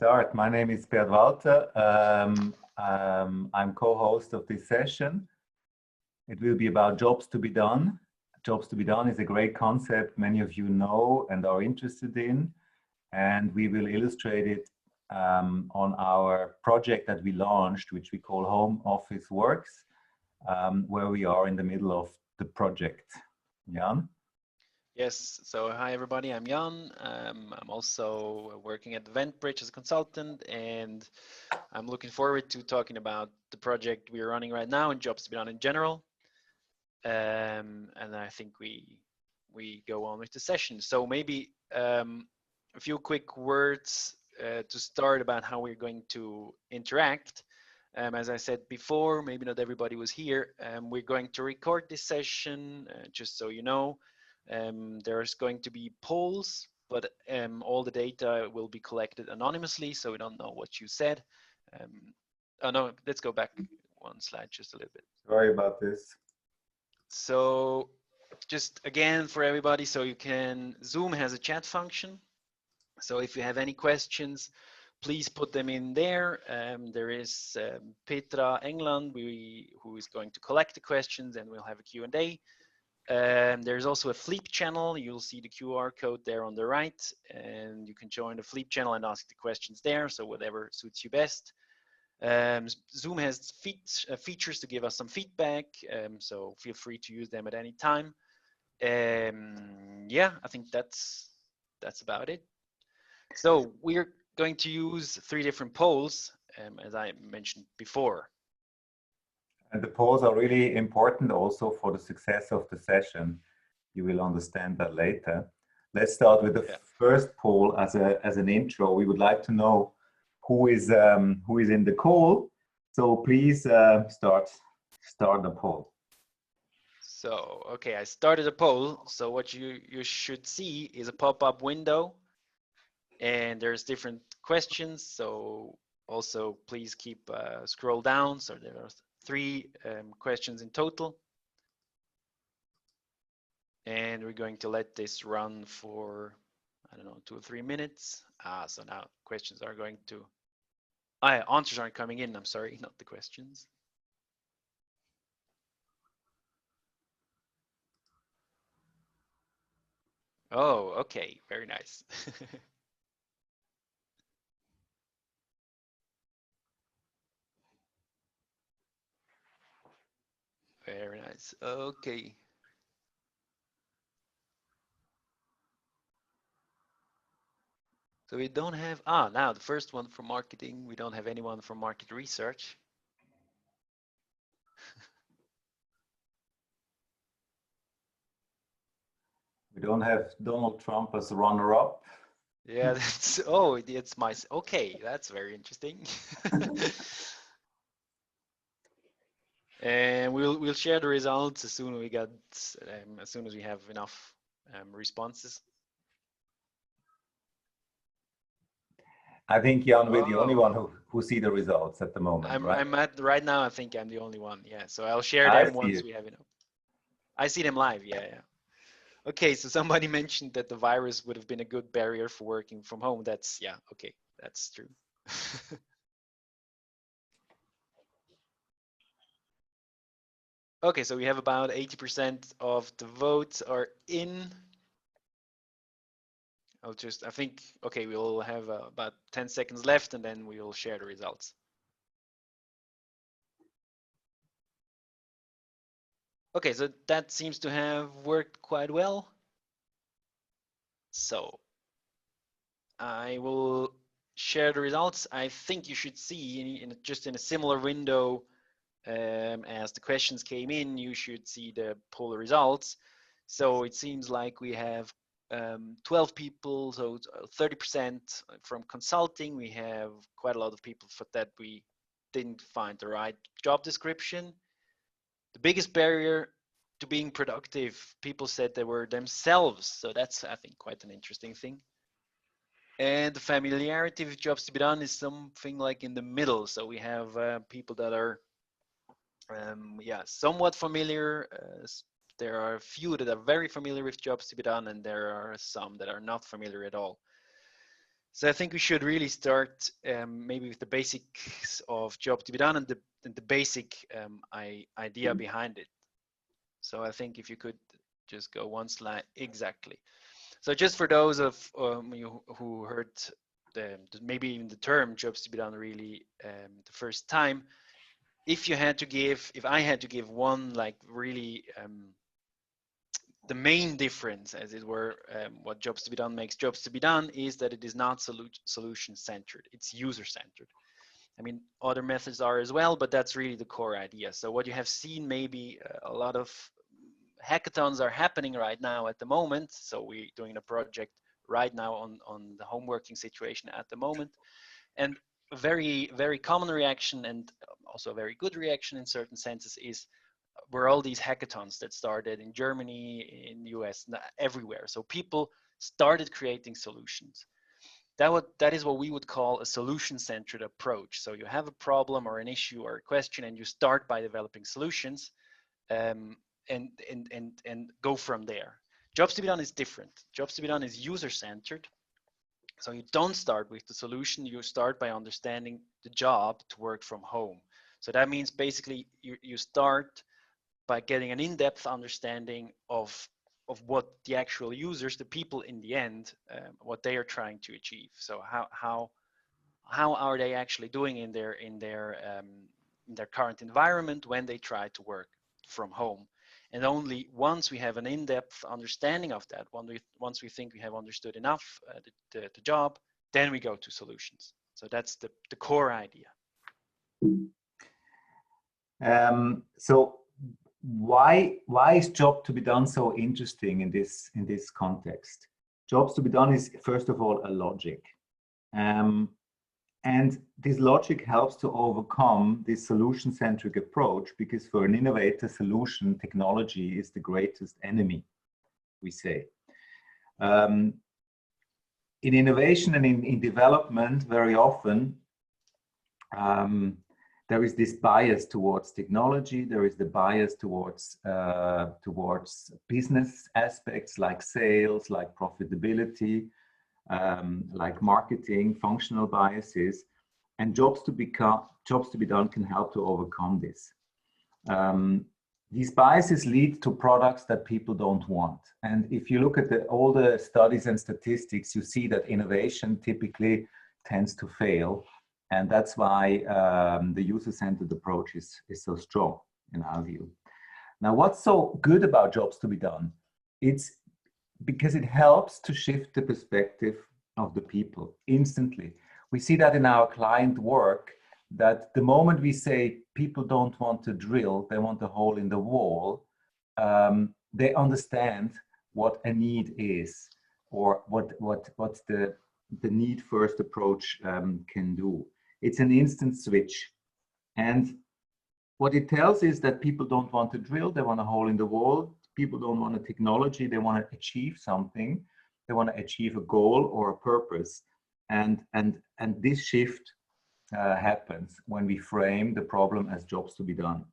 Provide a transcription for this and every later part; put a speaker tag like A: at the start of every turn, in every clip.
A: start. My name is Bert Walter. I'm co-host of this session. It will be about jobs to be done. Jobs to be done is a great concept many of you know and are interested in. And we will illustrate it on our project that we launched, which we call Home Office Works, where we are in the middle of the project. Jan?
B: Yes, so hi everybody, I'm Jan. I'm also working at EventBridge as a consultant, and I'm looking forward to talking about the project we're running right now and jobs to be done in general. And I think we go on with the session. So maybe a few quick words to start about how we're going to interact. As I said before, maybe not everybody was here. We're going to record this session, just so you know. There's going to be polls, but all the data will be collected anonymously, so we don't know what you said. Oh no, let's go back one slide just a little bit.
A: Sorry about this.
B: So just again for everybody, so you can, Zoom has a chat function. So if you have any questions, please put them in there. There is Petra England, who is going to collect the questions, and we'll have a Q&A. There's also a Fleep channel. You'll see the QR code there on the right, and you can join the Fleep channel and ask the questions there, so whatever suits you best. Zoom has features to give us some feedback, so feel free to use them at any time. Yeah, I think that's about it. So we're going to use 3 different polls, as I mentioned before.
A: And the polls are really important also for the success of the session. You will understand that later. Let's start with the first poll as an intro. We would like to know who is in the call. So please start the poll.
B: So okay, I started a poll. So what you should see is a pop-up window, and there's different questions. So also please keep scroll down. So there are 3 questions in total, and we're going to let this run for, I don't know, 2 or 3 minutes. So now questions are going to, answers aren't coming in. I'm sorry, not the questions. Oh, okay, very nice. Very nice. Okay. So we don't have, now the first one for marketing, we don't have anyone from market research.
A: We don't have Donald Trump as runner-up.
B: Yeah, that's, oh, it's my, okay, that's very interesting. And we'll share the results as soon as we have enough responses.
A: I think Jan, we're the only one who see the results at the moment, right?
B: I'm at right now. I think I'm the only one. Yeah, so I'll share them once we have enough. I see them live. Yeah. Okay, so somebody mentioned that the virus would have been a good barrier for working from home. That's, yeah, okay, that's true. Okay, so we have about 80% of the votes are in. I think, okay, we'll have about 10 seconds left, and then we will share the results. Okay, so that seems to have worked quite well. So I will share the results. I think you should see just in a similar window as the questions came in, you should see the poll results. So it seems like we have 12 people, so 30% from consulting. We have quite a lot of people for that we didn't find the right job description. The biggest barrier to being productive, people said they were themselves. So that's, I think, quite an interesting thing. And the familiarity with jobs to be done is something like in the middle. So we have people that are, somewhat familiar. There are a few that are very familiar with jobs to be done, and there are some that are not familiar at all. So I think we should really start maybe with the basics of job to be done and the basic idea behind it. So I think if you could just go one slide, exactly. So just for those of you who heard maybe even the term jobs to be done really the first time, if I had to give one like really the main difference, as it were, what jobs to be done makes jobs to be done is that it is not solution centered, it's user centered. I mean, other methods are as well, but that's really the core idea. So what you have seen, maybe a lot of hackathons are happening right now at the moment. So we're doing a project right now on the home working situation at the moment. And a very, very common reaction, and also a very good reaction in certain senses, is were all these hackathons that started in Germany, in the US, everywhere. So people started creating solutions. That is what we would call a solution-centered approach. So you have a problem or an issue or a question, and you start by developing solutions, and go from there. Jobs to be done is different. Jobs to be done is user-centered. So you don't start with the solution. You start by understanding the job to work from home. So that means basically you start by getting an in-depth understanding of what the actual users, the people in the end, what they are trying to achieve. So how are they actually doing in their current environment when they try to work from home? And only once we have an in-depth understanding of that, once we think we have understood enough the job, then we go to solutions. So that's the core idea.
A: So why is job to be done so interesting in this context? Jobs to be done is, first of all, a logic. And this logic helps to overcome this solution-centric approach, because for an innovator, solution technology is the greatest enemy, we say. In innovation and in development, very often, there is this bias towards technology. There is the bias towards business aspects like sales, like profitability, like marketing, functional biases, and jobs to be done can help to overcome this. These biases lead to products that people don't want. And if you look at all the studies and statistics, you see that innovation typically tends to fail. And that's why the user-centered approach is so strong in our view. Now, what's so good about jobs to be done? It's because it helps to shift the perspective of the people instantly. We see that in our client work, that the moment we say people don't want to drill, they want a hole in the wall, they understand what a need is, or what the need first approach can do. It's an instant switch. And what it tells is that people don't want to drill, they want a hole in the wall. People don't want a technology, they want to achieve something. They want to achieve a goal or a purpose. And this shift happens when we frame the problem as jobs to be done.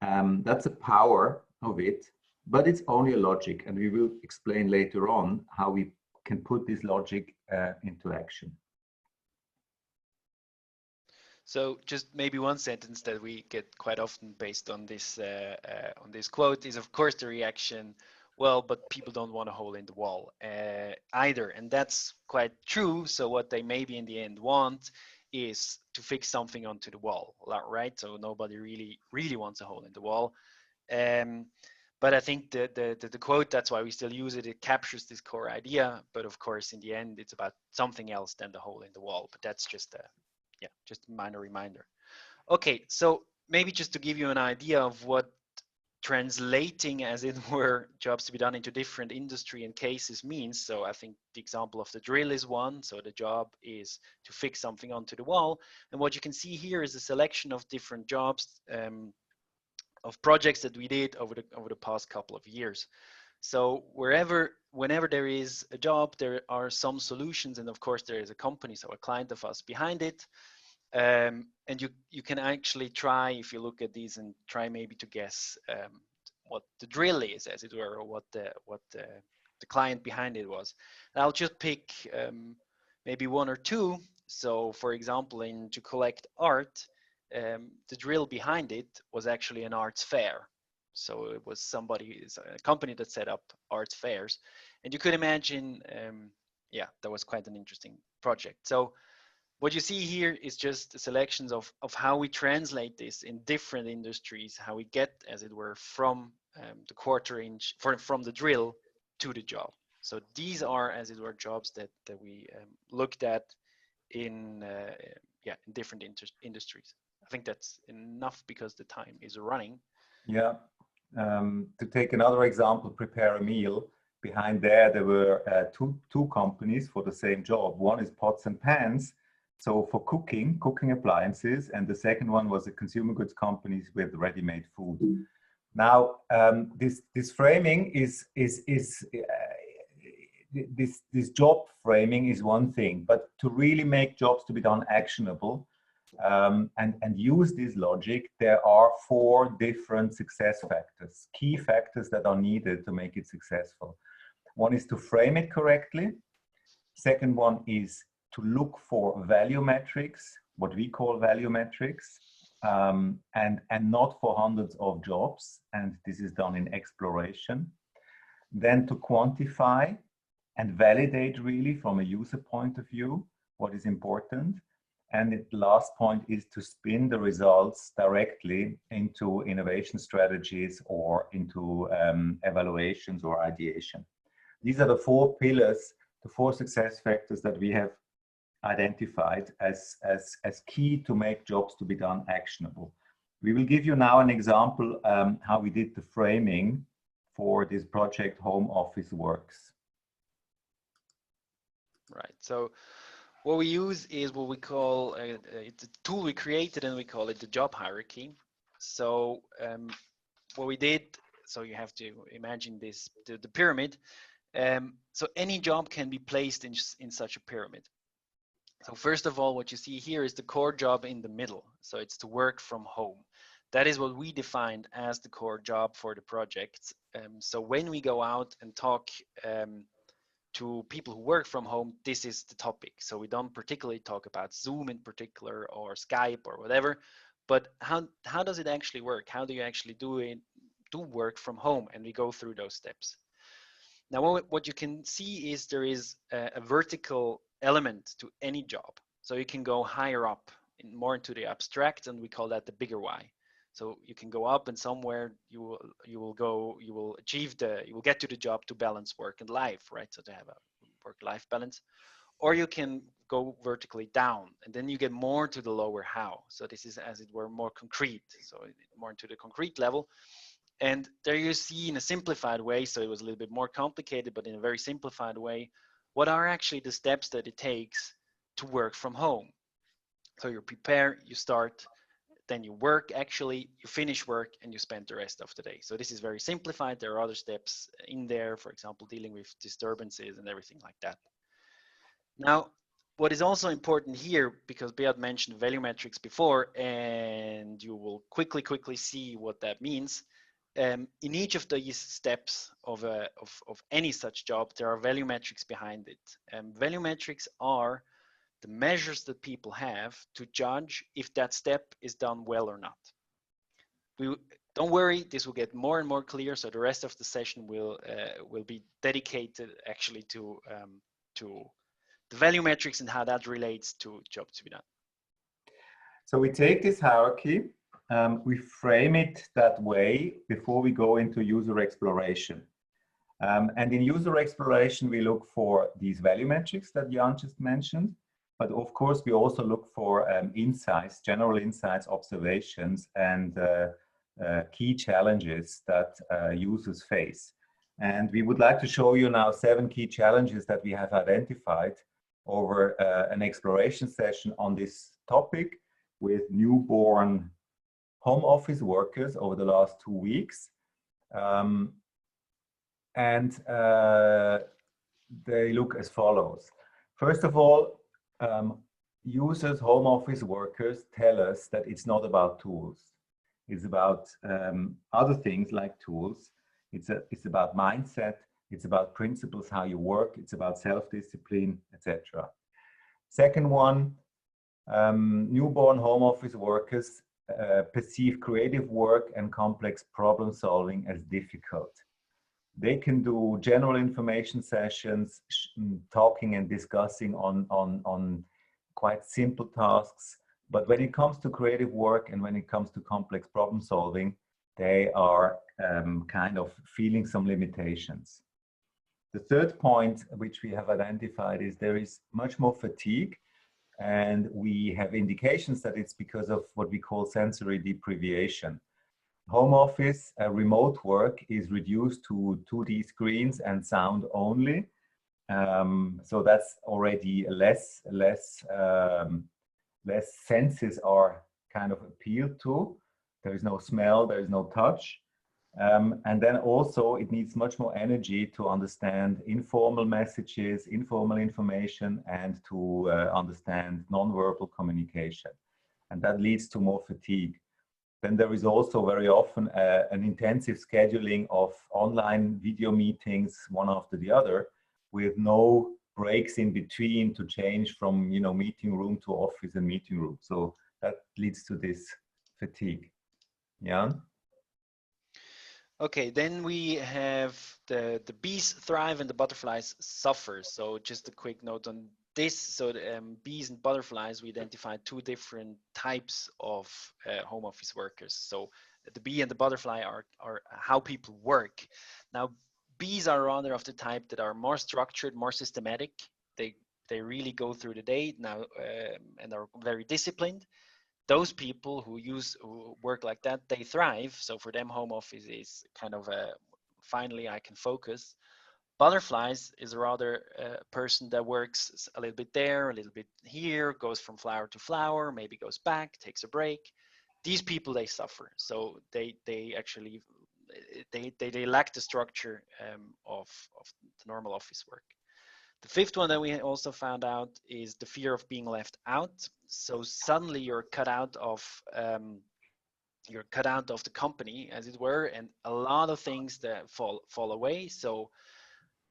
A: That's the power of it, but it's only a logic, and we will explain later on how we can put this logic into action.
B: So just maybe one sentence that we get quite often based on this quote is, of course, the reaction, well, but people don't want a hole in the wall either. And that's quite true. So what they maybe in the end want is to fix something onto the wall, right? So nobody really wants a hole in the wall. But I think the quote, that's why we still use it, it captures this core idea. But of course, in the end, it's about something else than the hole in the wall. But that's just just a minor reminder. Okay, so maybe just to give you an idea of what translating, as it were, jobs to be done into different industry and cases means. So I think the example of the drill is one. So the job is to fix something onto the wall. And what you can see here is a selection of different jobs, of projects that we did over the past couple of years. So whenever there is a job, there are some solutions, and of course there is a company, so a client of us behind it. And you can actually try, if you look at these, and try maybe to guess what the drill is, as it were, or what the client behind it was. And I'll just pick maybe one or two. So for example, to collect art, the drill behind it was actually an arts fair. So it was a company that set up arts fairs. And you could imagine, yeah, that was quite an interesting project. So what you see here is just selections of how we translate this in different industries, how we get, as it were, from the quarter inch, from the drill to the job. So these are, as it were, jobs that we looked at in yeah, in different industries. I think that's enough because the time is running.
A: Yeah. To take another example, prepare a meal. Behind there were two companies for the same job. One is pots and pans, so for cooking appliances, and the second one was a consumer goods companies with ready-made food. Now, this framing this job framing is one thing, but to really make jobs to be done actionable and use this logic, there are 4 different success factors, key factors that are needed to make it successful. One is to frame it correctly. Second one is to look for value metrics, what we call value metrics, and not for hundreds of jobs. And this is done in exploration. Then to quantify and validate really from a user point of view what is important. And the last point is to spin the results directly into innovation strategies or into evaluations or ideation. These are the 4 pillars, the 4 success factors that we have identified as key to make jobs to be done actionable. We will give you now an example how we did the framing for this project Home Office Works.
B: Right. So what we use is what we call it's a tool we created, and we call it the job hierarchy. So what we did, so you have to imagine this, the pyramid. So any job can be placed in such a pyramid. So first of all, what you see here is the core job in the middle. So it's to work from home. That is what we defined as the core job for the project. So when we go out and talk to people who work from home, this is the topic. So we don't particularly talk about Zoom in particular or Skype or whatever, but how does it actually work? How do you actually do work from home? And we go through those steps. Now, what you can see is there is a vertical element to any job. So you can go higher up, more into the abstract, and we call that the bigger why. So you can go up, and somewhere you will get to the job to balance work and life, right? So to have a work-life balance. Or you can go vertically down, and then you get more to the lower how. So this is, as it were, more concrete. So more into the concrete level. And there you see in a simplified way, so it was a little bit more complicated, but in a very simplified way, what are actually the steps that it takes to work from home. So you prepare, you start, then you work, actually, you finish work, and you spend the rest of the day. So this is very simplified. There are other steps in there, for example, dealing with disturbances and everything like that. Now, what is also important here, because Beat mentioned value metrics before, and you will quickly see what that means. In each of these steps of any such job, there are value metrics behind it. Value metrics are the measures that people have to judge if that step is done well or not. Don't worry, this will get more and more clear. So the rest of the session will be dedicated actually to the value metrics and how that relates to job to be done.
A: So we take this hierarchy, we frame it that way before we go into user exploration. And in user exploration, we look for these value metrics that Jan just mentioned. But of course, we also look for insights, general insights, observations, and key challenges that users face. And we would like to show you now 7 key challenges that we have identified over an exploration session on this topic with newborn home office workers over the last 2 weeks. They look as follows. First of all, users, home office workers tell us that it's not about tools. It's about other things like tools. It's about mindset. It's about principles, how you work. It's about self-discipline, etc. Second one, newborn home office workers perceive creative work and complex problem solving as difficult. They can do general information sessions, talking and discussing on quite simple tasks. But when it comes to creative work and when it comes to complex problem solving, they are kind of feeling some limitations. The third point, which we have identified, is there is much more fatigue, and we have indications that it's because of what we call sensory deprivation. Home office, remote work is reduced to 2D screens and sound only. So that's already less senses are kind of appealed to. There is no smell, there is no touch. And then also it needs much more energy to understand informal messages, informal information, and to understand nonverbal communication. And that leads to more fatigue. Then there is also very often an intensive scheduling of online video meetings, one after the other, with no breaks in between to change from, you know, meeting room to office and meeting room. So that leads to this fatigue. Jan?
B: Okay, then we have the bees thrive and the butterflies suffer. So just a quick note on this. So the, bees and butterflies, we identified two different types of home office workers. So the bee and the butterfly are how people work. Now, bees are rather of the type that are more structured, more systematic. They really go through the day now and are very disciplined. Those people who work like that, they thrive. So for them, home office is kind of a finally I can focus. Butterflies is rather a person that works a little bit there, a little bit here, goes from flower to flower, maybe goes back, takes a break. These people, they suffer. So they actually they lack the structure of the normal office work. The fifth one that we also found out is the fear of being left out. So suddenly you're cut out of the company, as it were, and a lot of things that fall away. So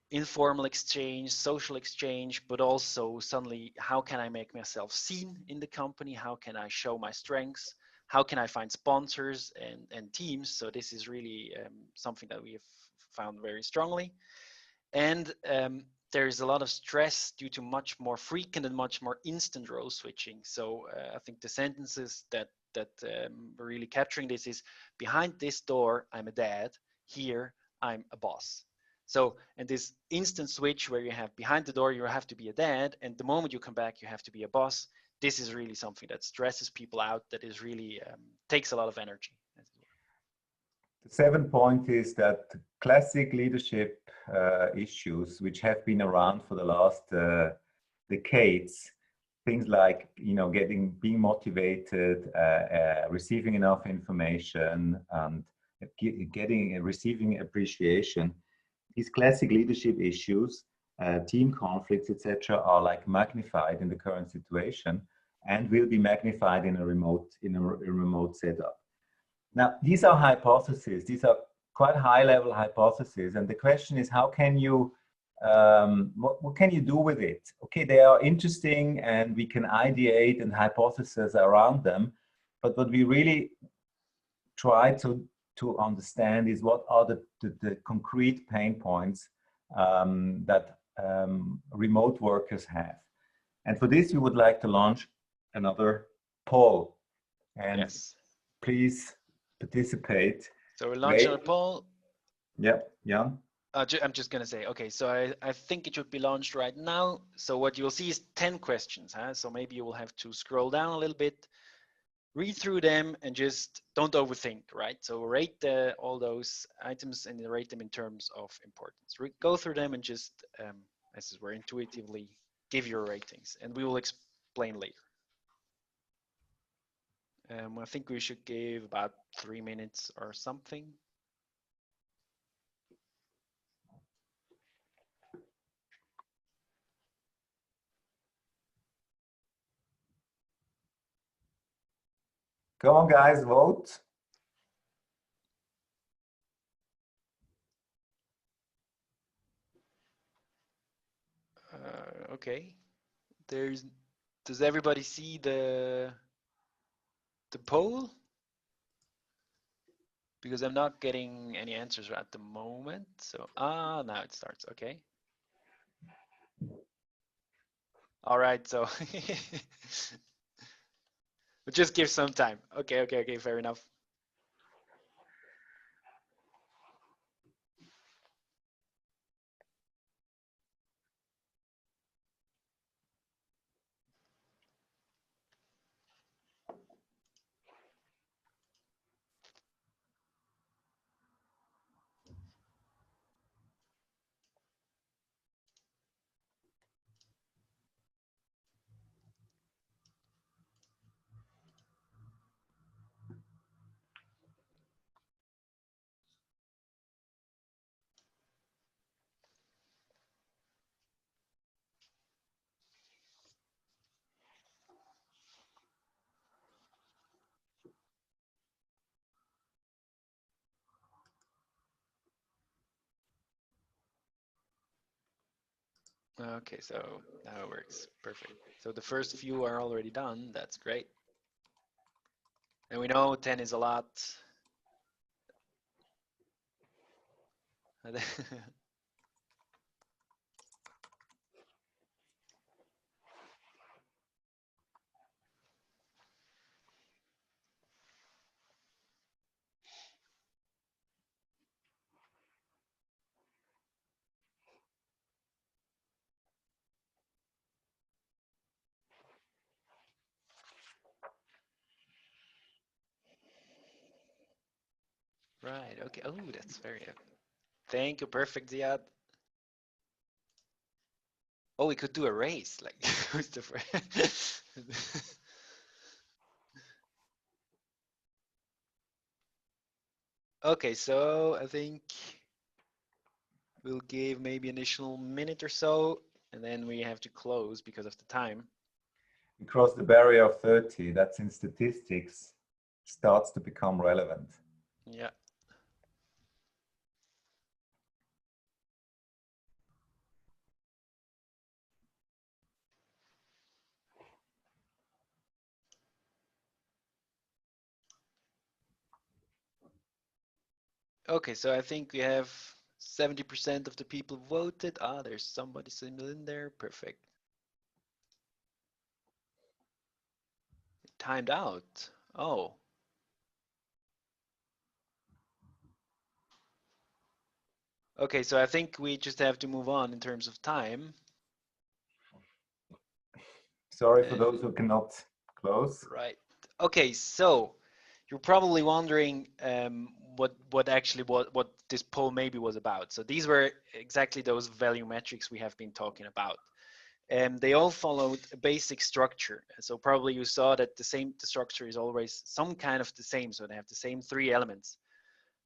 B: informal exchange, social exchange, but also suddenly how can I make myself seen in the company? How can I show my strengths? How can I find sponsors and teams? So this is really something that we have found very strongly. And there is a lot of stress due to much more frequent and much more instant role switching. So I think the sentences that are really capturing this is, behind this door, I'm a dad. Here, I'm a boss. So, and this instant switch where you have behind the door, you have to be a dad. And the moment you come back, you have to be a boss. This is really something that stresses people out, that is really takes a lot of energy.
A: The seventh point is that classic leadership issues, which have been around for the last decades, things like, you know, being motivated, receiving enough information, and receiving appreciation. These classic leadership issues, team conflicts, etc., are like magnified in the current situation, and will be magnified in a remote setup. Now, these are hypotheses. These are quite high-level hypotheses, and the question is, how can you, what can you do with it? Okay, they are interesting, and we can ideate and hypothesize around them, but what we really try to understand is what are the concrete pain points that remote workers have. And for this, we would like to launch another poll. And
B: yes,
A: please participate.
B: so we're launching a poll.
A: Yeah, yeah.
B: I'm just going to say, okay, so I think it should be launched right now. So what you'll see is 10 questions. Huh? So maybe you will have to scroll down a little bit, read through them, and just don't overthink, right? So rate all those items and rate them in terms of importance. Go through them and just, as it were, intuitively give your ratings, and we will explain later. I think we should give about 3 minutes or something.
A: Come on, guys, vote.
B: Okay, there's Does everybody see the poll? Because I'm not getting any answers at the moment. So, now it starts. Okay. All right. So, but just give some time. Okay. Fair enough. Okay, so now it works. Perfect. So the first few are already done. That's great. And we know 10 is a lot. Right. Okay. Oh, that's very good. Thank you. Perfect, Ziad. Oh, we could do a race. Like, who's the first? Okay, so I think we'll give maybe an additional minute or so, and then we have to close because of the time.
A: We cross the barrier of 30. That's in statistics. Starts to become relevant.
B: Yeah. Okay, so I think we have 70% of the people voted. Ah, there's somebody still in there. Perfect. Timed out. Oh. Okay, so I think we just have to move on in terms of time.
A: Sorry for those who cannot close.
B: Right. Okay, so you're probably wondering what this poll maybe was about. So these were exactly those value metrics we have been talking about. They all followed a basic structure. So probably you saw that the structure is always some kind of the same. So they have the same 3 elements.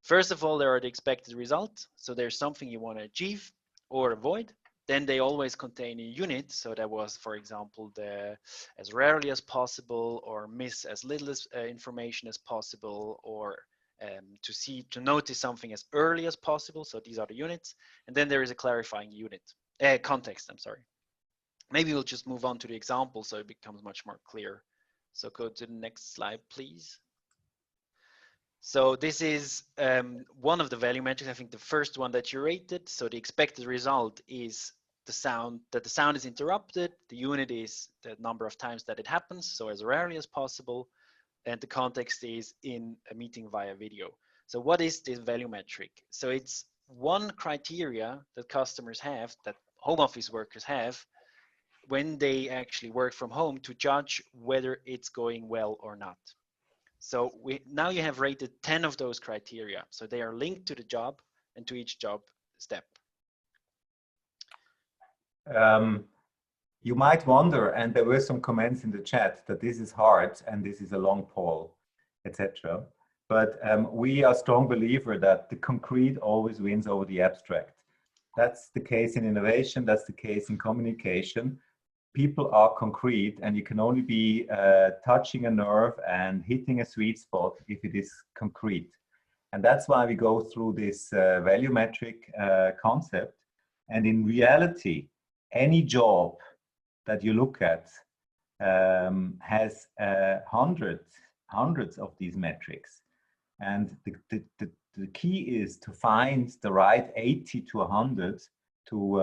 B: First of all, there are the expected results. So there's something you want to achieve or avoid. Then they always contain a unit. So that was, for example, the as rarely as possible, or miss as little as, information as possible, or to notice something as early as possible. So these are the units. And then there is a clarifying unit, context, I'm sorry. Maybe we'll just move on to the example so it becomes much more clear. So go to the next slide, please. So this is one of the value metrics, I think the first one that you rated. So the expected result is the sound is interrupted. The unit is the number of times that it happens, so as rarely as possible. And the context is in a meeting via video. So what is this value metric? So it's one criteria that customers have, that home office workers have, when they actually work from home, to judge whether it's going well or not. So now you have rated 10 of those criteria. So they are linked to the job and to each job step.
A: You might wonder, and there were some comments in the chat, that this is hard and this is a long poll, etc. But we are a strong believer that the concrete always wins over the abstract. That's the case in innovation, that's the case in communication. People are concrete, and you can only be touching a nerve and hitting a sweet spot if it is concrete. And that's why we go through this value metric concept. And in reality, any job that you look at has hundreds of these metrics. And the key is to find the right 80 to 100 to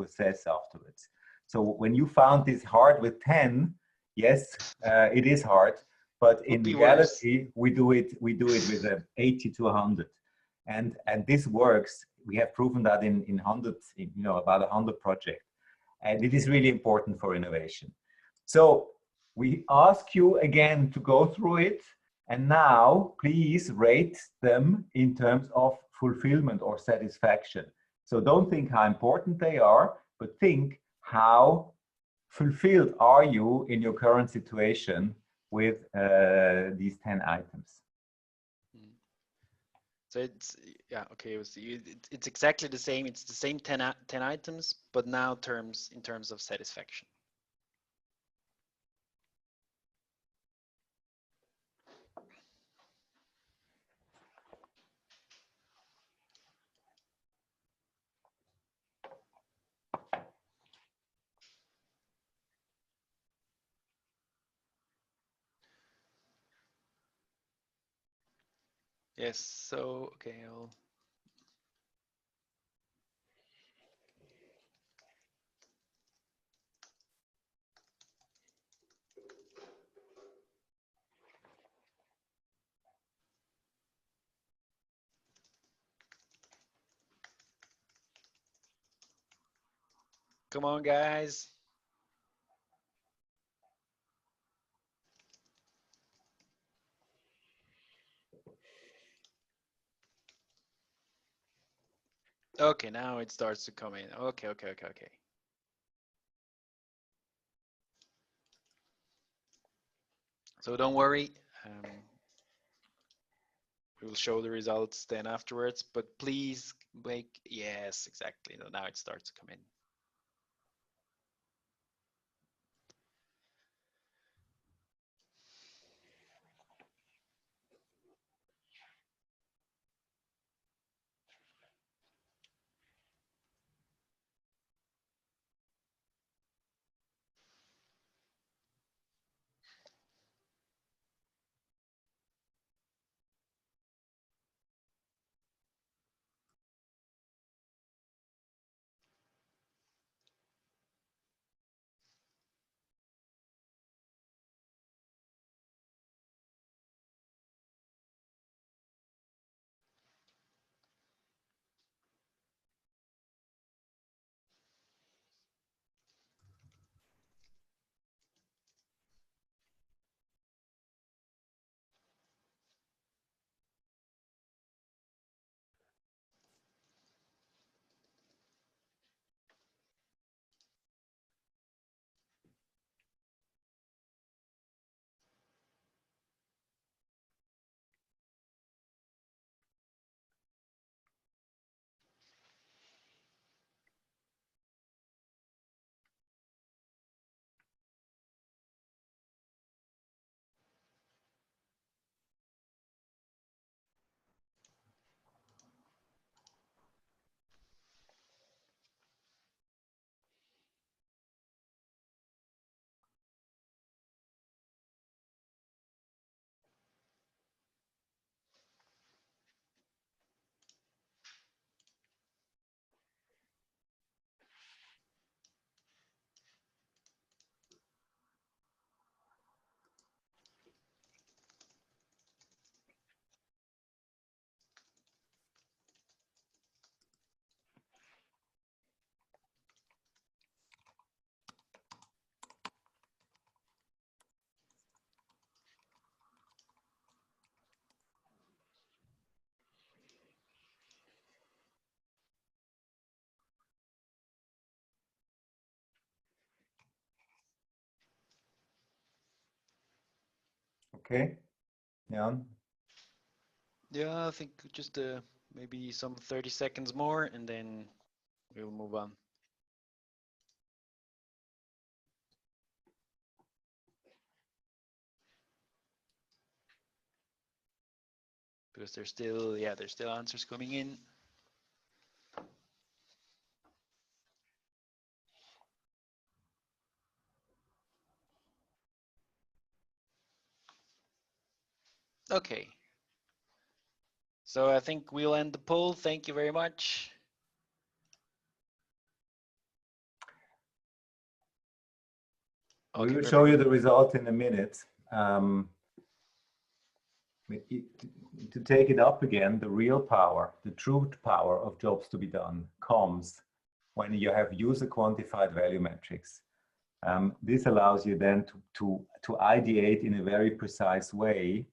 A: assess afterwards. So when you found this hard with 10, yes, it is hard, but in reality, we do it with 80 to 100. And this works. We have proven that in hundreds, about 100 projects. And it is really important for innovation. So we ask you again to go through it. And now please rate them in terms of fulfillment or satisfaction. So don't think how important they are, but think how fulfilled are you in your current situation with these 10 items.
B: So it's, yeah, okay, it's exactly the same. It's the same 10 items, but now in terms of satisfaction. Yes, so, okay, come on, guys. Okay, now it starts to come in. Okay. So don't worry. We will show the results then afterwards, but please yes, exactly. Now it starts to come in.
A: Okay, yeah.
B: Yeah, I think just maybe some 30 seconds more and then we'll move on. Because there's still answers coming in. Okay. So I think we'll end the poll. Thank you very much.
A: We
B: Okay,
A: will
B: perfect.
A: show you the result in a minute. To take it up again, the real power, the true power of jobs to be done comes when you have user quantified value metrics. This allows you then to ideate in a very precise way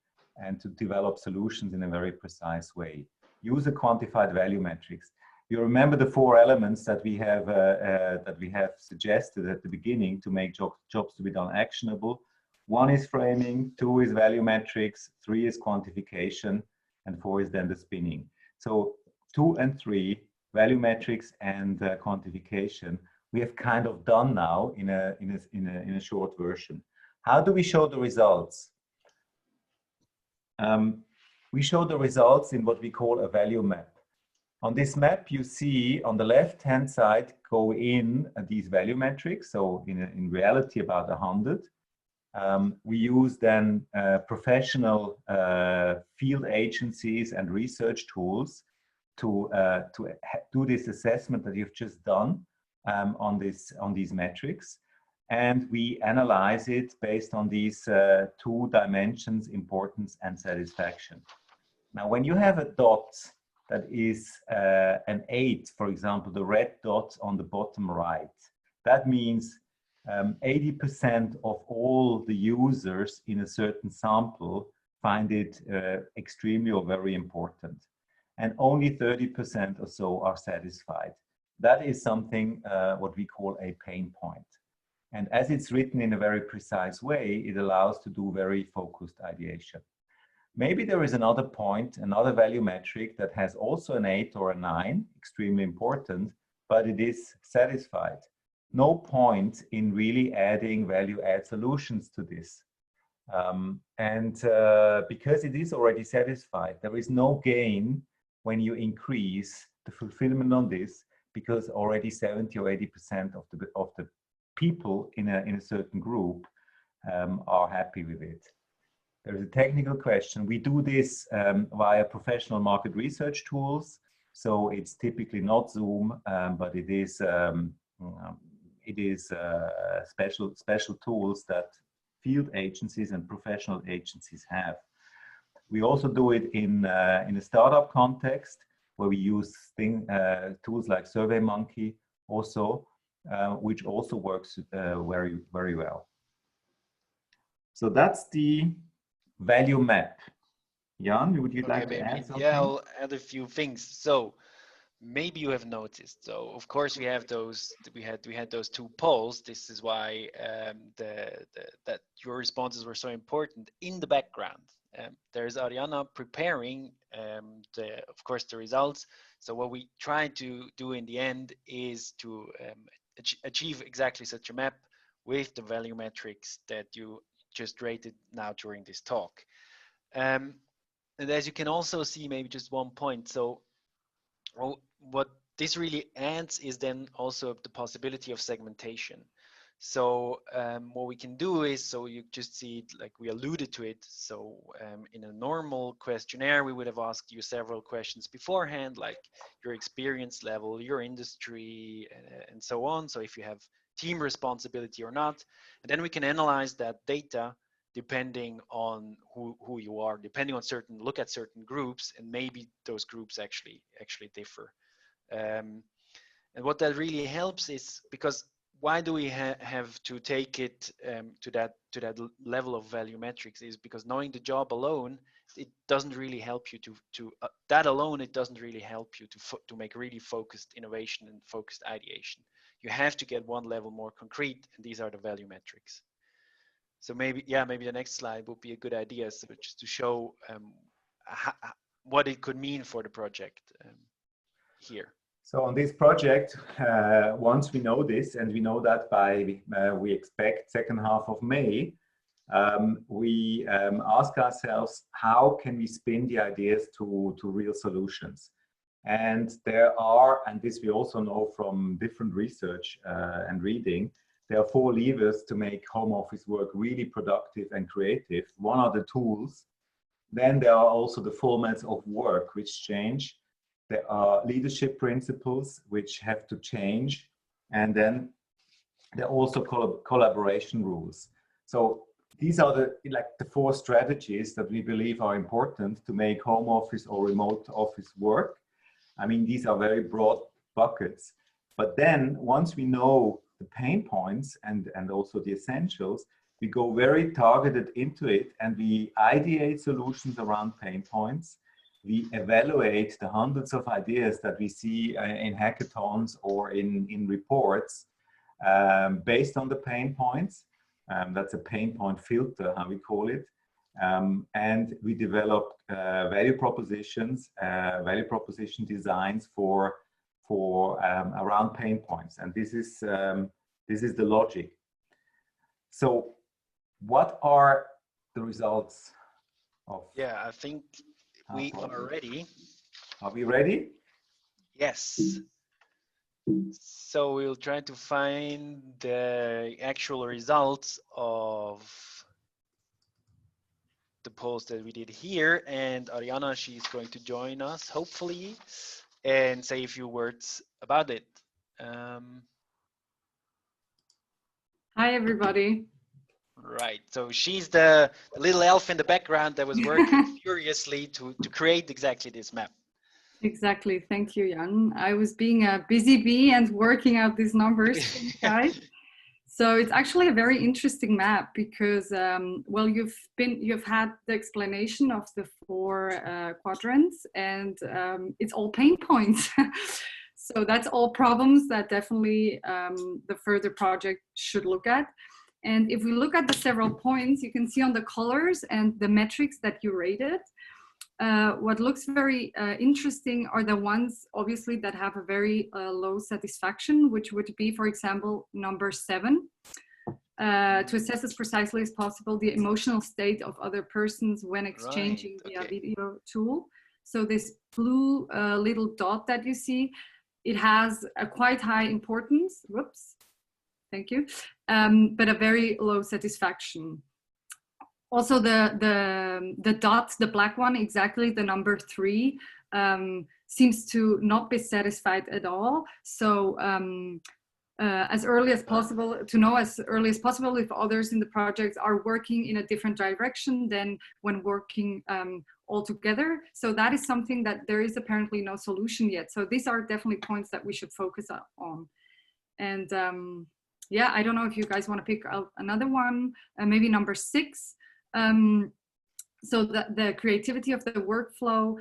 A: and to develop solutions in a very precise way. User quantified value metrics. You remember the 4 elements that we have suggested at the beginning to make jobs to be done actionable. 1 is framing, 2 is value metrics, 3 is quantification, and 4 is then the spinning. So 2 and 3, value metrics and quantification, we have kind of done now in a short version. How do we show the results? We show the results in what we call a value map. On this map, you see on the left-hand side go in these value metrics. So in reality, about 100. We use then professional field agencies and research tools to do this assessment that you've just done on these metrics. And we analyze it based on these 2 dimensions, importance and satisfaction. Now, when you have a dot that is an 8, for example, the red dot on the bottom right, that means 80% of all the users in a certain sample find it extremely or very important. And only 30% or so are satisfied. That is something what we call a pain point. And as it's written in a very precise way, it allows to do very focused ideation. Maybe there is another point, another value metric that has also an 8 or a 9, extremely important, but it is satisfied. No point in really adding value add solutions to this. Because it is already satisfied, there is no gain when you increase the fulfillment on this, because already 70 or 80% of the people in a certain group are happy with it. There is a technical question. We do this via professional market research tools. So it's typically not Zoom, but it is special tools that field agencies and professional agencies have. We also do it in a startup context where we use tools like SurveyMonkey also, which also works very, very well. So that's the value map. Jan, would you like to add something?
B: Yeah, I'll add a few things. So maybe you have noticed. So of course we had those 2 polls. This is why that your responses were so important. In the background, there's Ariana preparing of course the results. So what we try to do in the end is to achieve exactly such a map with the value metrics that you just rated now during this talk. And as you can also see, maybe just 1 point. So what this really adds is then also the possibility of segmentation. So what we can do is, so you just see it, like we alluded to it. So in a normal questionnaire, we would have asked you several questions beforehand, like your experience level, your industry, and so on. So if you have team responsibility or not, and then we can analyze that data depending on who you are, depending on look at certain groups, and maybe those groups actually differ. And what that really helps is, because why do we have to take it to that level of value metrics, is because knowing the job alone, it doesn't really help you that alone, it doesn't really help you to make really focused innovation and focused ideation. You have to get 1 level more concrete, and these are the value metrics. So maybe the next slide would be a good idea, so just to show what it could mean for the project here.
A: So on this project, once we know this, and we know that by we expect second half of May, we ask ourselves, how can we spin the ideas to real solutions? And there are, and this we also know from different research and reading, there are 4 levers to make home office work really productive and creative. One are the tools. Then there are also the formats of work which change. There are leadership principles which have to change. And then there are also collaboration rules. So these are the four strategies that we believe are important to make home office or remote office work. I mean, these are very broad buckets. But then once we know the pain points and also the essentials, we go very targeted into it and we ideate solutions around pain points. We evaluate the hundreds of ideas that we see in hackathons or in reports based on the pain points. That's a pain point filter, how we call it. And we develop value proposition designs for around pain points. And this is the logic. So what are the results of?
B: Yeah, I think we are ready.
A: Are we ready?
B: Yes. So we'll try to find the actual results of the post that we did here, and Ariana, she's going to join us hopefully and say a few words about it.
C: Hi everybody.
B: Right, so she's the little elf in the background that was working furiously to create exactly this map.
C: Exactly, thank you, Jan. I was being a busy bee and working out these numbers for you guys. So it's actually a very interesting map because, well, you've had the explanation of the four quadrants, and it's all pain points. So that's all problems that definitely the further project should look at. And if we look at the several points, you can see on the colors and the metrics that you rated, what looks very interesting are the ones obviously that have a very low satisfaction, which would be, for example, number 7, to assess as precisely as possible the emotional state of other persons when exchanging the video tool. So this blue little dot that you see, it has a quite high importance. Whoops, thank you, but a very low satisfaction. Also, the dot, the black one, exactly the number 3, seems to not be satisfied at all. So as early as possible, to know as early as possible if others in the project are working in a different direction than when working all together. So that is something that there is apparently no solution yet. So these are definitely points that we should focus on. And yeah, I don't know if you guys want to pick out another one, maybe number 6. So the creativity of the workflow,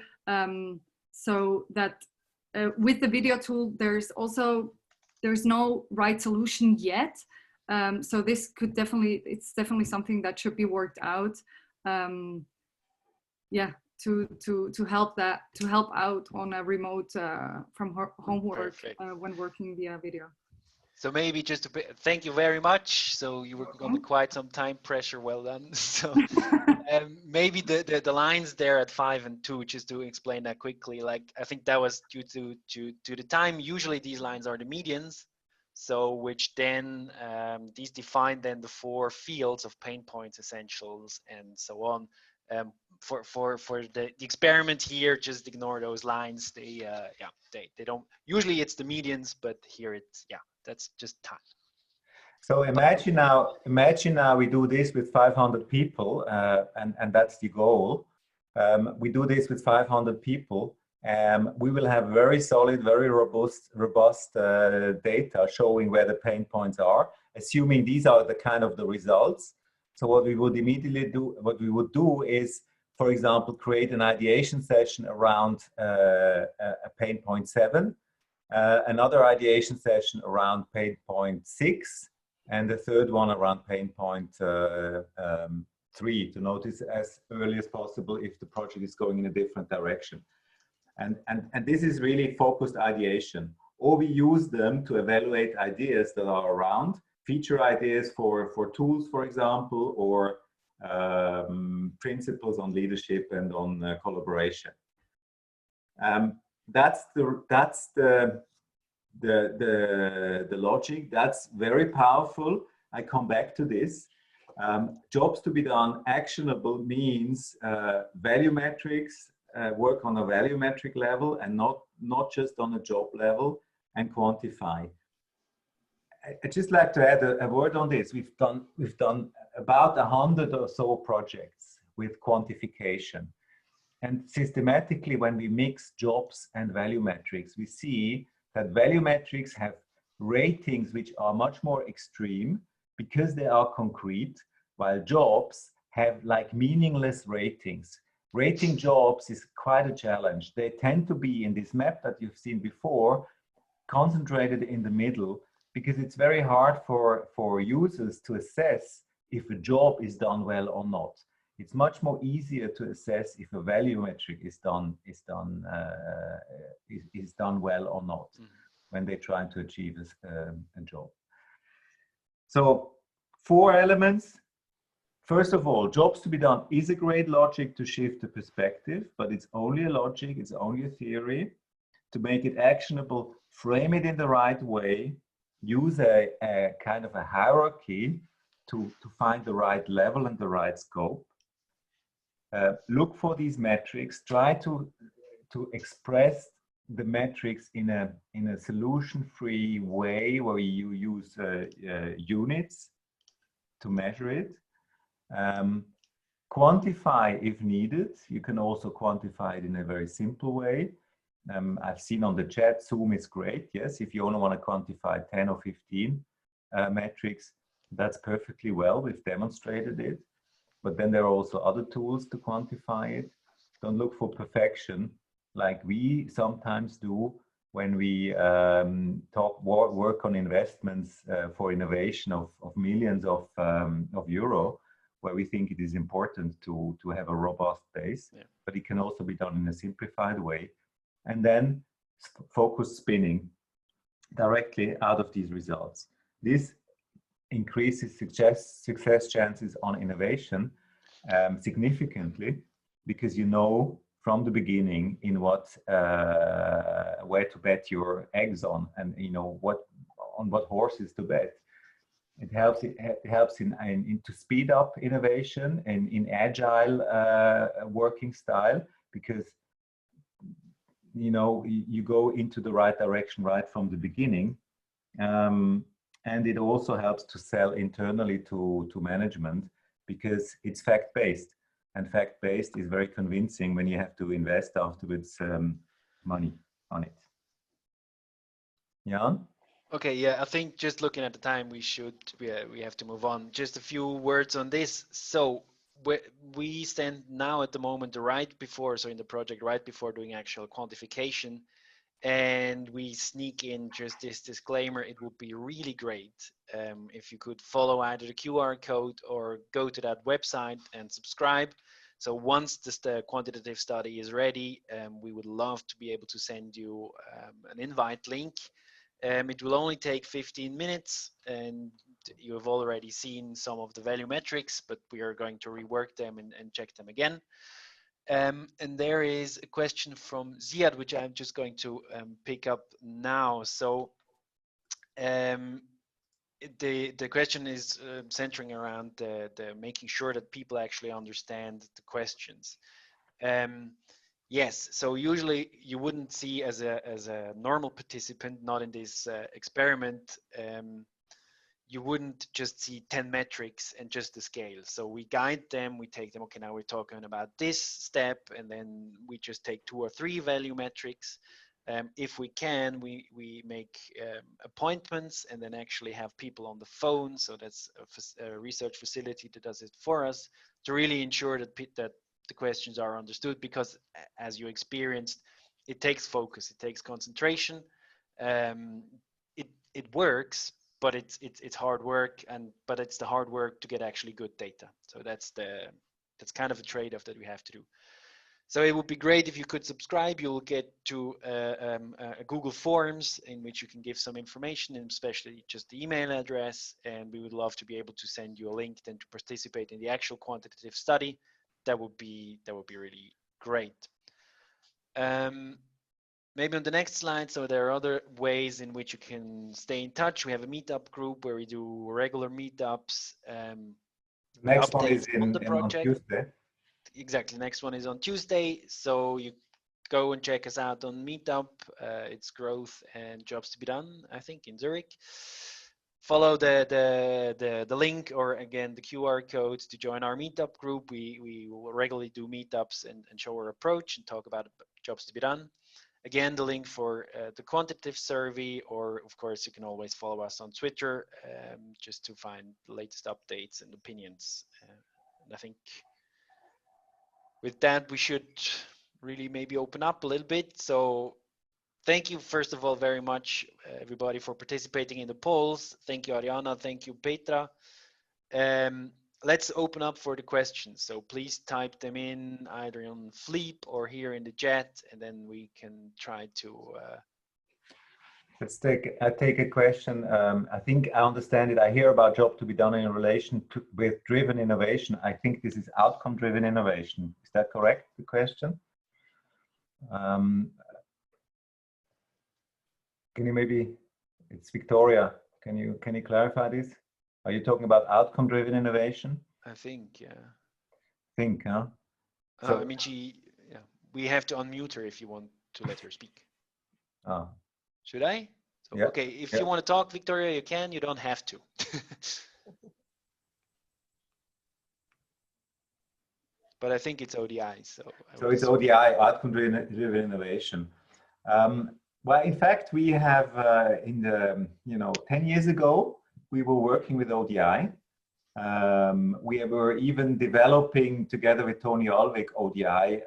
C: so that with the video tool, there's no right solution yet. So this could definitely, it's definitely something that should be worked out. Yeah, to help out on a remote from homework when working via video.
B: So maybe just to thank you very much. So you were under quite some time pressure. Well done. So maybe the lines there at 5 and 2, just to explain that quickly. Like I think that was due to the time. Usually these lines are the medians. So which then these define then the 4 fields of pain points, essentials, and so on. For the experiment here, just ignore those lines. They don't. Usually it's the medians, but here it's that's just time.
A: So imagine now we do this with 500 people, and that's the goal. We do this with 500 people. We will have very solid, very robust data showing where the pain points are, assuming these are the kind of the results. So what we would immediately do, what we would do is, for example, create an ideation session around a pain point 7, another ideation session around pain point 6, and the third one around pain point 3, to notice as early as possible if the project is going in a different direction. And this is really focused ideation, or we use them to evaluate ideas that are around, feature ideas for tools, for example, or principles on leadership and on collaboration. That's the logic. That's very powerful. I come back to this. Jobs to be done actionable means value metrics, work on a value metric level and not just on a job level, and quantify. I'd just like to add a word on this. We've done about 100 or so projects with quantification. And systematically, when we mix jobs and value metrics, we see that value metrics have ratings which are much more extreme because they are concrete, while jobs have like meaningless ratings. Rating jobs is quite a challenge. They tend to be in this map that you've seen before, concentrated in the middle, because it's very hard for users to assess if a job is done well or not. It's much more easier to assess if a value metric is done well or not when they're trying to achieve a job. So 4 elements. First of all, jobs to be done is a great logic to shift the perspective, but it's only a logic, it's only a theory. To make it actionable, frame it in the right way, use a kind of a hierarchy to find the right level and the right scope. Look for these metrics, try to express the metrics in a solution-free way where you use units to measure it. Quantify if needed. You can also quantify it in a very simple way. I've seen on the chat, Zoom is great. Yes, if you only want to quantify 10 or 15 metrics, that's perfectly well. We've demonstrated it. But then there are also other tools to quantify it. Don't look for perfection like we sometimes do when we work on investments for innovation of millions of euro, where we think it is important to have a robust base, but it can also be done in a simplified way. And then focus spinning directly out of these results. This increases success chances on innovation significantly, because you know from the beginning in what where to bet your eggs on, and you know on what horses to bet. It helps to speed up innovation and in agile working style, because you know you go into the right direction right from the beginning. And it also helps to sell internally to management, because it's fact-based, and fact-based is very convincing when you have to invest afterwards money on it. Jan?
B: Okay, yeah, I think just looking at the time, we have to move on. Just a few words on this. So we stand now at the moment right before doing actual quantification. And we sneak in just this disclaimer. It would be really great if you could follow either the QR code or go to that website and subscribe. So once the quantitative study is ready, we would love to be able to send you an invite link. It will only take 15 minutes, and you have already seen some of the value metrics, but we are going to rework them and check them again. And there is a question from Ziad, which I'm just going to pick up now. So the question is centering around the making sure that people actually understand the questions. Yes, so usually you wouldn't see as a normal participant, not in this experiment, you wouldn't just see 10 metrics and just the scale. So we guide them, we take them, okay, now we're talking about this step, and then we just take 2 or 3 value metrics. If we can, we make appointments and then actually have people on the phone. So that's a research facility that does it for us to really ensure that the questions are understood, because as you experienced, it takes focus, it takes concentration. It works, but it's hard work, but it's the hard work to get actually good data. So that's kind of a trade-off that we have to do. So it would be great if you could subscribe. You'll get to a Google Forms in which you can give some information, and especially just the email address. And we would love to be able to send you a link then to participate in the actual quantitative study. That would be really great. Maybe on the next slide. So there are other ways in which you can stay in touch. We have a meetup group where we do regular meetups.
A: Next one is
B: updates on the
A: on
B: project.
A: Tuesday.
B: Exactly. Next one is on Tuesday. So you go and check us out on Meetup. It's Growth and Jobs to be Done, I think, in Zurich. Follow the link, or again the QR code to join our Meetup group. We will regularly do meetups and show our approach and talk about jobs to be done. Again, the link for the quantitative survey, or of course you can always follow us on Twitter just to find the latest updates and opinions. And I think with that we should really maybe open up a little bit. So thank you, first of all, very much, everybody, for participating in the polls. Thank you, Ariana. Thank you, Petra. Let's open up for the questions. So please type them in either on Fleep or here in the chat, and then we can try to.
A: I take a question. I think I understand it. I hear about job to be done in relation with driven innovation. I think this is outcome driven innovation. Is that correct, the question? Can you maybe, it's Victoria. Can you clarify this? Are you talking about outcome driven innovation?
B: I think, yeah.
A: Think, huh? So,
B: I mean, yeah, we have to unmute her if you want to let her speak.
A: Oh.
B: Should I? So,
A: Yeah.
B: Okay, if you want to talk, Victoria, you can. You don't have to. But I think it's ODI. So
A: it's ODI, outcome driven innovation. Well, in fact, we have in the 10 years ago, we were working with ODI. We were even developing together with Tony Alvik ODI,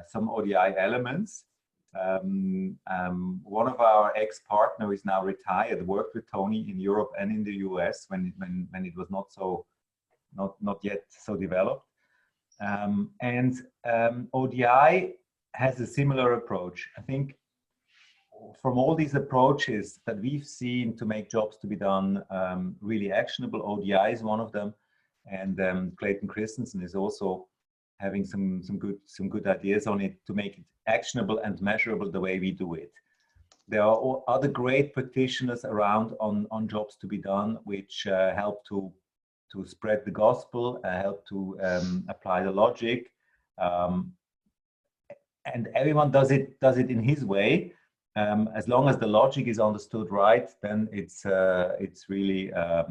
A: some ODI elements. One of our ex-partner is now retired, worked with Tony in Europe and in the US when it was not yet so developed. ODI has a similar approach. I think from all these approaches that we've seen to make jobs to be done really actionable, ODI is one of them, and Clayton Christensen is also having some good ideas on it to make it actionable and measurable the way we do it. There are other great practitioners around on jobs to be done, which help to spread the gospel, help to apply the logic, and everyone does it in his way. As long as the logic is understood right, then it's really. I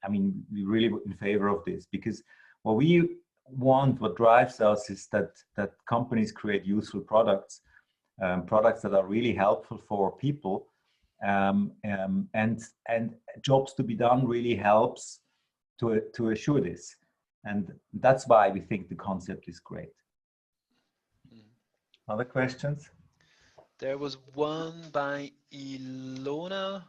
A: mean, we're really in favor of this, because what we want, what drives us, is that companies create useful products, products that are really helpful for people, and jobs to be done really helps to assure this, and that's why we think the concept is great. Other questions?
B: There was one by Ilona.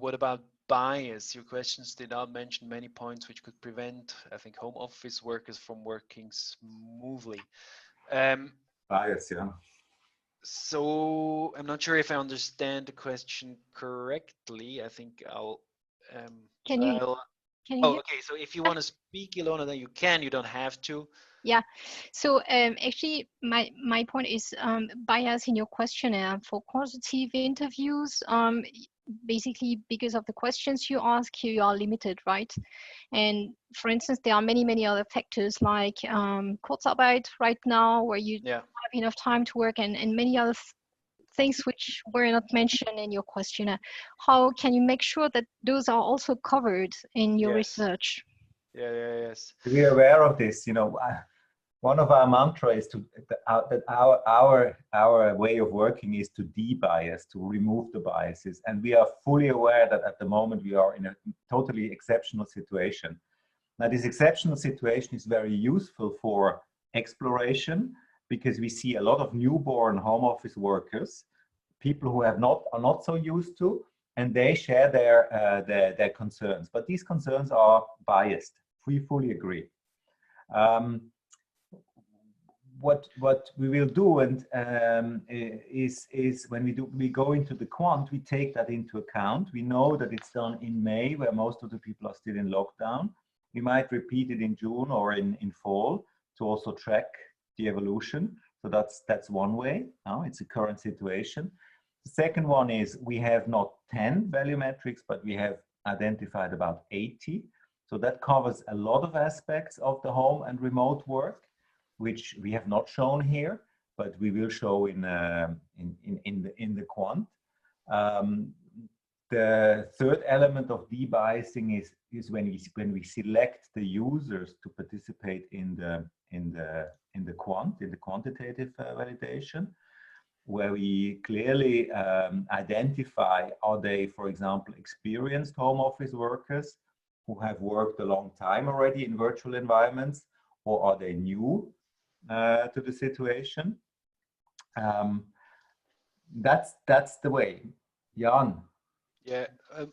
B: What about bias? Your questions did not mention many points which could prevent, I think, home office workers from working smoothly.
A: Bias, yeah.
B: So I'm not sure if I understand the question correctly. I think I'll.
D: Can you?
B: Okay. So if you want to speak, Ilona, then you can. You don't have to.
D: Yeah. So actually, my point is bias in your questionnaire for quantitative interviews. Basically, because of the questions you ask, you are limited, right? And for instance, there are many other factors like Kurzarbeit right now, where you don't have enough time to work, and many other things which were not mentioned in your questionnaire. How can you make sure that those are also covered in your research?
B: Yes.
A: We are aware of this. One of our mantra is that our way of working is to de-bias, to remove the biases, and we are fully aware that at the moment we are in a totally exceptional situation. Now, this exceptional situation is very useful for exploration, because we see a lot of newborn home office workers, people who are not so used to, and they share their concerns. But these concerns are biased. We fully agree. What we will do is when we go into the quant, we take that into account. We know that it's done in May, where most of the people are still in lockdown. We might repeat it in June or in fall to also track the evolution. So that's one way. It's a current situation. The second one is we have not 10 value metrics, but we have identified about 80. So that covers a lot of aspects of the home and remote work, which we have not shown here, but we will show in the quant. The third element of debiasing is when we select the users to participate in the quantitative validation, where we clearly identify, are they, for example, experienced home office workers who have worked a long time already in virtual environments, or are they new to the situation? That's the way. Jan.
B: Yeah,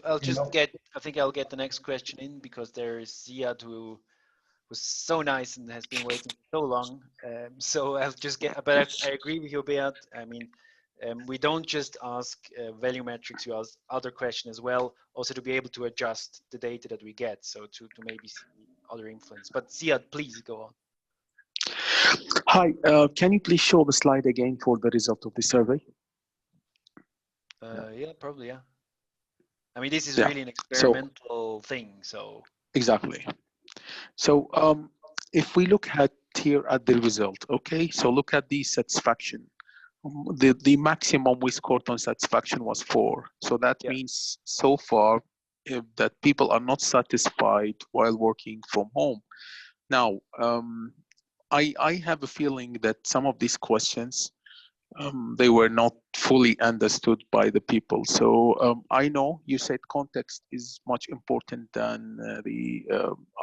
B: I'll just I think I'll get the next question in, because there is Ziad who was so nice and has been waiting so long. So I'll just get, but I agree with you, Beat. I mean, we don't just ask value metrics, we ask other questions as well, also to be able to adjust the data that we get, so to maybe see other influence. But Ziad, please go on.
E: Hi, can you please show the slide again for the result of the survey?
B: Yeah, probably, yeah. I mean, this is really an experimental thing, so.
E: Exactly. So if we look at here at the result, okay, so look at the satisfaction. The maximum we scored on satisfaction was 4. So that means so far that people are not satisfied while working from home. Now, I have a feeling that some of these questions, they were not fully understood by the people. So I know you said context is much important than the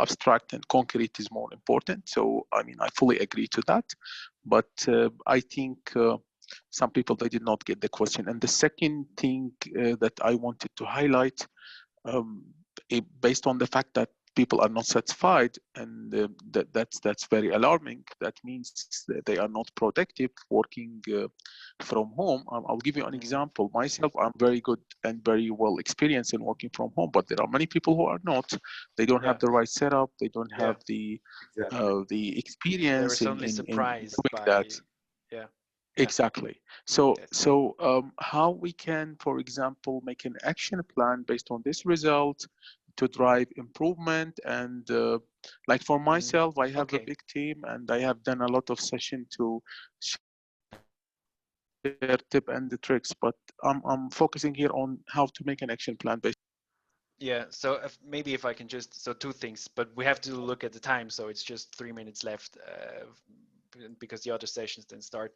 E: abstract, and concrete is more important. So, I mean, I fully agree to that. But I think some people, they did not get the question. And the second thing that I wanted to highlight, based on the fact that people are not satisfied, and that's very alarming. That means that they are not productive working from home. I'll give you an example. Myself, I'm very good and very well experienced in working from home, but there are many people who are not. They don't have the right setup. They don't have the experience.
B: They were suddenly surprised by
E: that.
B: Yeah.
E: Exactly. So how we can, for example, make an action plan based on this result to drive improvement. And like for myself, I have a big team, and I have done a lot of session to share tip and the tricks, but I'm focusing here on how to make an action plan based.
B: Yeah, so maybe if I can just, so 2 things, but we have to look at the time, so it's just 3 minutes left because the other sessions then start.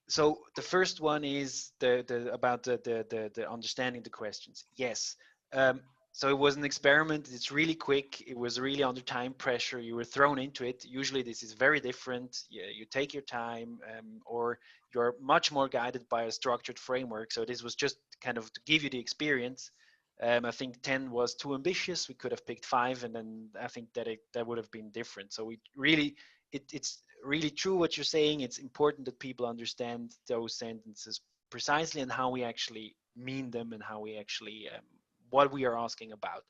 B: So the first one is about the understanding the questions. Yes. So it was an experiment. It's really quick. It was really under time pressure. You were thrown into it. Usually this is very different. You take your time, or you're much more guided by a structured framework. So this was just kind of to give you the experience. I think 10 was too ambitious. We could have picked 5, and then I think that would have been different. So we really, it's really true what you're saying. It's important that people understand those sentences precisely and how we actually mean them, and how we actually what we are asking about.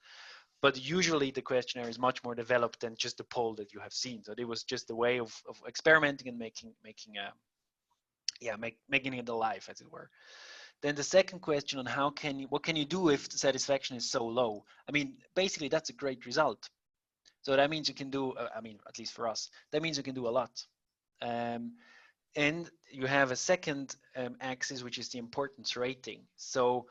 B: But usually the questionnaire is much more developed than just the poll that you have seen. So it was just a way of experimenting and making it alive, as it were. Then the second question on what can you do if the satisfaction is so low? I mean, basically that's a great result. So that means you can do, I mean, at least for us, that means you can do a lot. And you have a second axis, which is the importance rating. So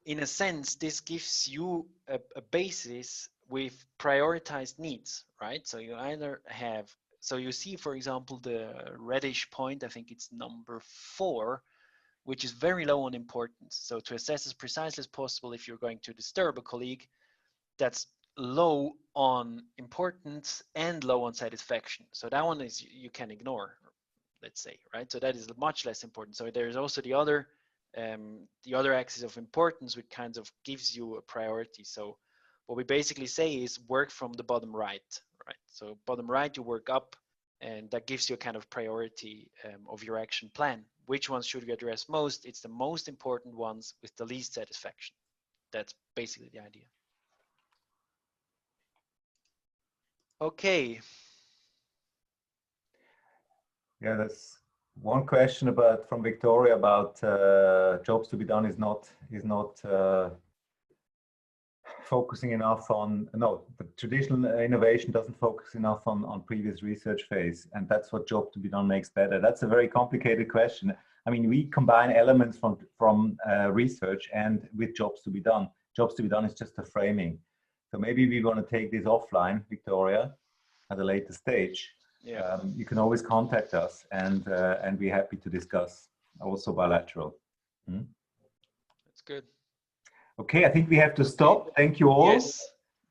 B: in a sense, this gives you a basis with prioritized needs, right? So you either have, so you see, for example, the reddish point, I think it's number 4, which is very low on importance. So to assess as precisely as possible if you're going to disturb a colleague, that's low on importance and low on satisfaction. So that one is you can ignore, let's say, right? So that is much less important. So there's also the other axis of importance, which kind of gives you a priority. So what we basically say is work from the bottom right, right? So bottom right, you work up, and that gives you a kind of priority of your action plan. Which ones should we address most? It's the most important ones with the least satisfaction. That's basically the idea. Okay.
A: Yeah, One question about from Victoria about jobs to be done is not focusing enough on, no, the traditional innovation doesn't focus enough on previous research phase, and that's what job to be done makes better. That's a very complicated question. I mean, we combine elements from research and with jobs to be done. Jobs to be done is just a framing. So maybe we want to take this offline, Victoria, at a later stage.
B: Yeah.
A: You can always contact us, and we're happy to discuss, also bilateral.
B: That's good.
A: Okay, I think we have to stop. Thank you all.
B: Yes.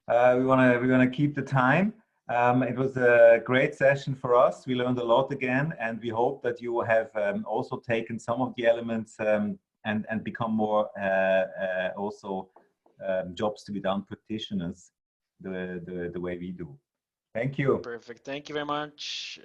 A: We wanna keep the time. It was a great session for us. We learned a lot again, and we hope that you have also taken some of the elements and become more also jobs to be done practitioners the way we do. Thank you.
B: Perfect. Thank you very much.